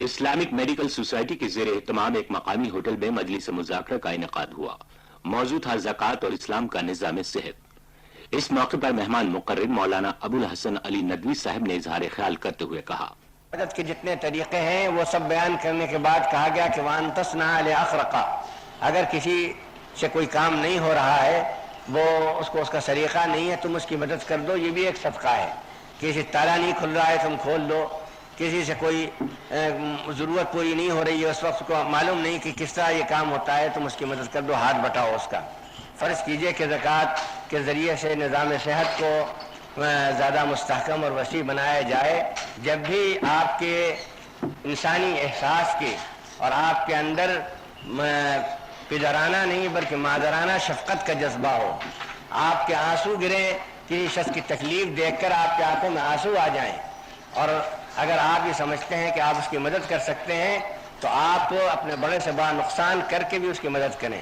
Islamic medical society کے زیر اہتمام ایک مقامی ہوٹل میں مجلس مذاکرہ کا انعقاد ہوا۔ موضوع تھا زکوٰۃ اور اسلام کا نظام صحت۔ اس موقع پر مہمان مقرر مولانا ابو الحسن علی ندوی صاحب نے اظہار خیال کرتے ہوئے کہا، مدد کے جتنے طریقے ہیں وہ سب بیان کرنے کے بعد کہا گیا کہ وان تصنع لأخرقا، اگر کسی سے کوئی کام نہیں ہو رہا ہے، وہ اس کو اس کا سلیقہ نہیں ہے، تم اس کی مدد کر دو، یہ بھی ایک صدقہ ہے۔ کسی تالا نہیں کھل رہا ہے، تم کھول دو۔ کسی سے کوئی ضرورت پوری نہیں ہو رہی ہے، اس وقت کو معلوم نہیں کہ کس طرح یہ کام ہوتا ہے، تم اس کی مدد کر دو، ہاتھ بٹاؤ اس کا۔ فرض کیجئے کہ زکوٰۃ کے ذریعے سے نظام صحت کو زیادہ مستحکم اور وسیع بنایا جائے۔ جب بھی آپ کے انسانی احساس کی اور آپ کے اندر پدرانہ نہیں بلکہ مادرانہ شفقت کا جذبہ ہو، آپ کے آنسو گرے، کسی شخص کی تکلیف دیکھ کر آپ کے آنکھوں میں آنسو آ جائیں، اور اگر آپ یہ سمجھتے ہیں کہ آپ اس کی مدد کر سکتے ہیں تو آپ اپنے بڑے سے بڑا نقصان کر کے بھی اس کی مدد کریں۔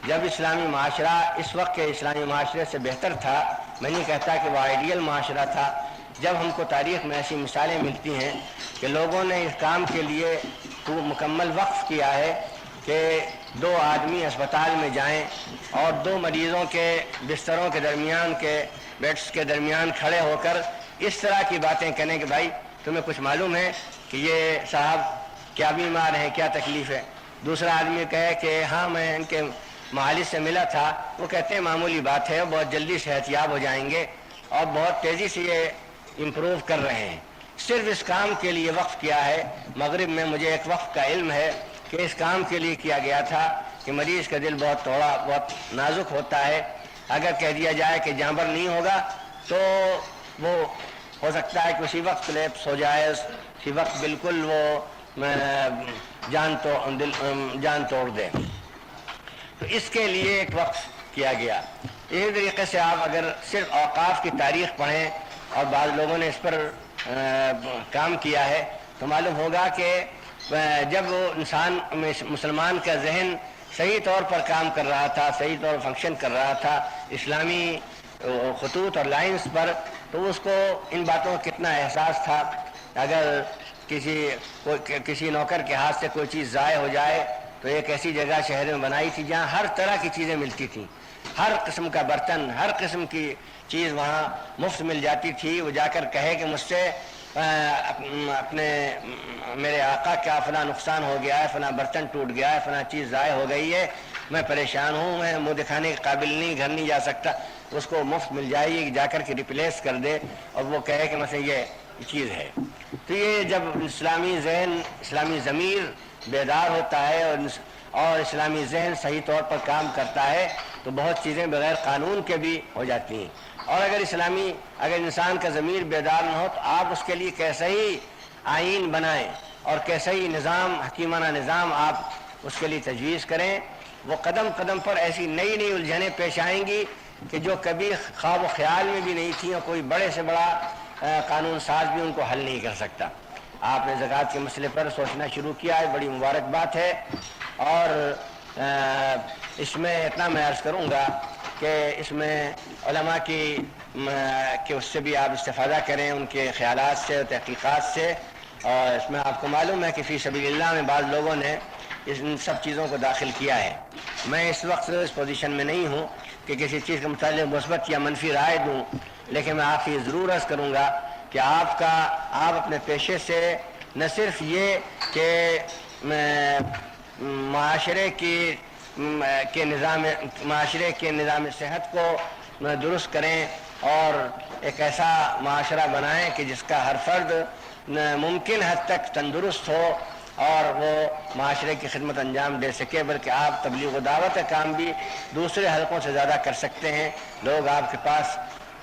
جب اسلامی معاشرہ اس وقت کے اسلامی معاشرے سے بہتر تھا، میں نہیں کہتا کہ وہ آئیڈیل معاشرہ تھا، جب ہم کو تاریخ میں ایسی مثالیں ملتی ہیں کہ لوگوں نے اس کام کے لیے مکمل وقف کیا ہے کہ 2 آدمی اسپتال میں جائیں اور 2 مریضوں کے بستروں کے درمیان کے بیڈس کے درمیان کھڑے ہو کر اس طرح کی باتیں کریں کہ بھائی تمہیں کچھ معلوم ہے کہ یہ صاحب کیا بیمار ہیں، کیا تکلیف ہے؟ دوسرا آدمی کہے کہ ہاں میں ان کے معالج سے ملا تھا، وہ کہتے ہیں معمولی بات ہے، بہت جلدی صحت یاب ہو جائیں گے اور بہت تیزی سے یہ امپروو کر رہے ہیں۔ صرف اس کام کے لیے وقف کیا ہے۔ مغرب میں مجھے ایک وقف کا علم ہے کہ اس کام کے لیے کیا گیا تھا کہ مریض کا دل بہت تھوڑا بہت نازک ہوتا ہے، اگر کہہ دیا جائے کہ جانبر نہیں ہوگا تو وہ ہو سکتا ہے کہ اسی وقت کلیپس ہو جائے، اسی وقت بالکل وہ جان توڑ دے۔ تو اس کے لیے ایک وقف کیا گیا۔ اسی طریقے سے آپ اگر صرف اوقاف کی تاریخ پڑھیں اور بعض لوگوں نے اس پر کام کیا ہے تو معلوم ہوگا کہ جب وہ انسان مسلمان کا ذہن صحیح طور پر کام کر رہا تھا، صحیح طور پر فنکشن کر رہا تھا اسلامی خطوط اور لائنز پر، تو اس کو ان باتوں کا کتنا احساس تھا۔ اگر کسی نوکر کے ہاتھ سے کوئی چیز ضائع ہو جائے تو ایک ایسی جگہ شہر میں بنائی تھی جہاں ہر طرح کی چیزیں ملتی تھیں، ہر قسم کا برتن، ہر قسم کی چیز وہاں مفت مل جاتی تھی۔ وہ جا کر کہے کہ مجھ سے میرے آقا کیا فلاں نقصان ہو گیا ہے، فلاں برتن ٹوٹ گیا ہے، فلاں چیز ضائع ہو گئی ہے، میں پریشان ہوں، میں منہ دکھانے کے قابل نہیں، گھر نہیں جا سکتا، اس کو مفت مل جائے گی، جا کر کے ریپلیس کر دے اور وہ کہے کہ مثلا یہ چیز ہے۔ تو یہ جب اسلامی ذہن، اسلامی ضمیر بیدار ہوتا ہے اور اسلامی ذہن صحیح طور پر کام کرتا ہے تو بہت چیزیں بغیر قانون کے بھی ہو جاتی ہیں۔ اور اگر انسان کا ضمیر بیدار نہ ہو تو آپ اس کے لیے کیسا ہی آئین بنائیں اور کیسا ہی نظام، حکیمانہ نظام آپ اس کے لیے تجویز کریں، وہ قدم قدم پر ایسی نئی نئی الجھنیں پیش آئیں گی کہ جو کبھی خواب و خیال میں بھی نہیں تھیں، اور کوئی بڑے سے بڑا قانون ساز بھی ان کو حل نہیں کر سکتا۔ آپ نے زکوٰۃ کے مسئلے پر سوچنا شروع کیا ہے، بڑی مبارک بات ہے، اور اس میں اتنا میں عرض کروں گا کہ اس میں علماء کہ اس سے بھی آپ استفادہ کریں، ان کے خیالات سے اور تحقیقات سے۔ اور اس میں آپ کو معلوم ہے کہ فی سبیل اللہ میں بعض لوگوں نے ان سب چیزوں کو داخل کیا ہے۔ میں اس وقت اس پوزیشن میں نہیں ہوں کہ کسی چیز کے متعلق مثبت یا منفی رائے دوں، لیکن میں آپ سے یہ ضرور عرض کروں گا کہ آپ اپنے پیشے سے نہ صرف یہ کہ معاشرے کے نظام صحت کو درست کریں اور ایک ایسا معاشرہ بنائیں کہ جس کا ہر فرد ممکن حد تک تندرست ہو اور وہ معاشرے کی خدمت انجام دے سکے، بلکہ آپ تبلیغ و دعوت کا کام بھی دوسرے حلقوں سے زیادہ کر سکتے ہیں۔ لوگ آپ کے پاس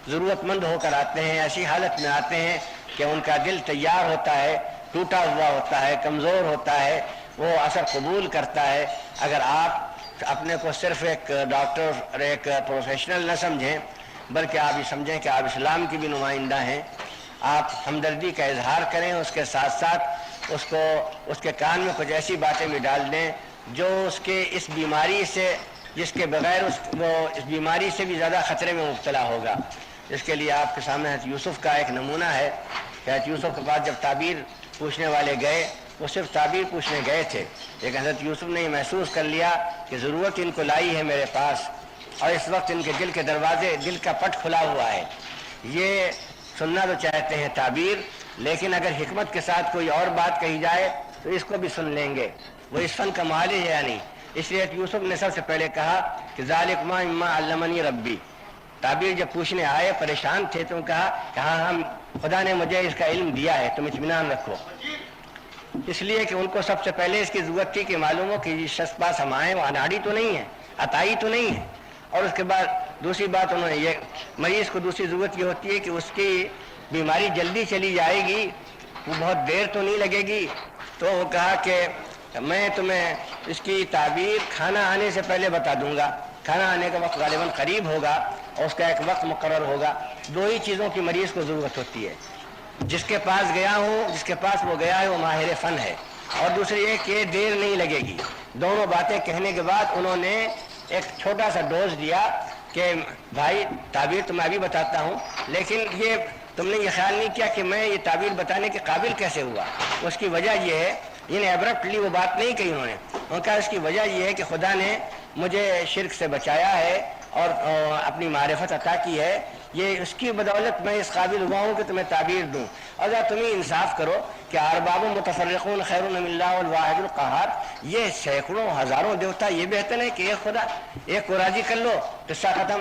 ضرورت مند ہو کر آتے ہیں، ایسی حالت میں آتے ہیں کہ ان کا دل تیار ہوتا ہے، ٹوٹا ہوا ہوتا ہے، کمزور ہوتا ہے، وہ اثر قبول کرتا ہے۔ اگر آپ اپنے کو صرف ایک ڈاکٹر اور ایک پروفیشنل نہ سمجھیں بلکہ آپ یہ سمجھیں کہ آپ اسلام کی بھی نمائندہ ہیں، آپ ہمدردی کا اظہار کریں، اس کے ساتھ ساتھ اس کے کان میں کچھ ایسی باتیں بھی ڈال دیں جو اس کے اس بیماری سے، جس کے بغیر وہ اس بیماری سے بھی زیادہ خطرے میں مبتلا ہوگا۔ اس کے لیے آپ کے سامنے حضرت یوسف کا ایک نمونہ ہے کہ حضرت یوسف کے پاس جب تعبیر پوچھنے والے گئے وہ صرف تعبیر پوچھنے گئے تھے، لیکن حضرت یوسف نے یہ محسوس کر لیا کہ ضرورت ان کو لائی ہے میرے پاس، اور اس وقت ان کے دل کے دروازے، دل کا پٹ کھلا ہوا ہے. یہ سننا تو چاہتے ہیں تعبیر، لیکن اگر حکمت کے ساتھ کوئی اور بات کہی جائے تو اس کو بھی سن لیں گے. وہ اس فن کا ماہر ہے یا نہیں؟ اس لیے یوسف نے سب سے پہلے کہا کہ ذالک مما علمنی ربی. تعبیر جب پوچھنے آئے پریشان تھے تو کہا کہ ہاں خدا نے مجھے اس کا علم دیا ہے، تم اطمینان رکھو. اس لیے کہ ان کو سب سے پہلے اس کی ضرورت تھی کہ معلوم ہو کہ یہ شخص پاس ہم آئے وہ اناڑی تو نہیں ہے، عطائی تو نہیں ہے. اور اس کے بعد دوسری بات انہوں نے یہ، مریض کو دوسری ضرورت یہ ہوتی ہے کہ اس کی بیماری جلدی چلی جائے گی، وہ بہت دیر تو نہیں لگے گی. تو وہ کہا کہ میں تمہیں اس کی تعبیر کھانا آنے سے پہلے بتا دوں گا. کھانا آنے کا وقت غالباً قریب ہوگا اور اس کا ایک وقت مقرر ہوگا. دو ہی چیزوں کی مریض کو ضرورت ہوتی ہے، جس کے پاس گیا ہوں، جس کے پاس وہ گیا ہے وہ ماہر فن ہے، اور دوسری یہ کہ دیر نہیں لگے گی. دونوں باتیں کہنے کے بعد انہوں نے ایک چھوٹا سا ڈوز دیا کہ بھائی تعبیر تو میں ابھی بتاتا ہوں، لیکن یہ تم نے یہ خیال نہیں کیا کہ میں یہ تعبیر بتانے کے قابل کیسے ہوا. اس کی وجہ یہ ہے، انہیں ایبرپٹلی وہ بات نہیں کہی انہوں نے. ان کا اس کی وجہ یہ ہے کہ خدا نے مجھے شرک سے بچایا ہے اور اپنی معرفت عطا کی ہے، یہ اس کی بدولت میں اس قابل ہوا ہوں کہ تمہیں تعبیر دوں. اور ذرا تم ہی انصاف کرو کہ ارباب متفرقون خیر من اللہ الواحد القہار، یہ سینکڑوں ہزاروں دیوتا، یہ بہتر ہے کہ ایک خدا، ایک کو راضی کر لو، قصہ ختم.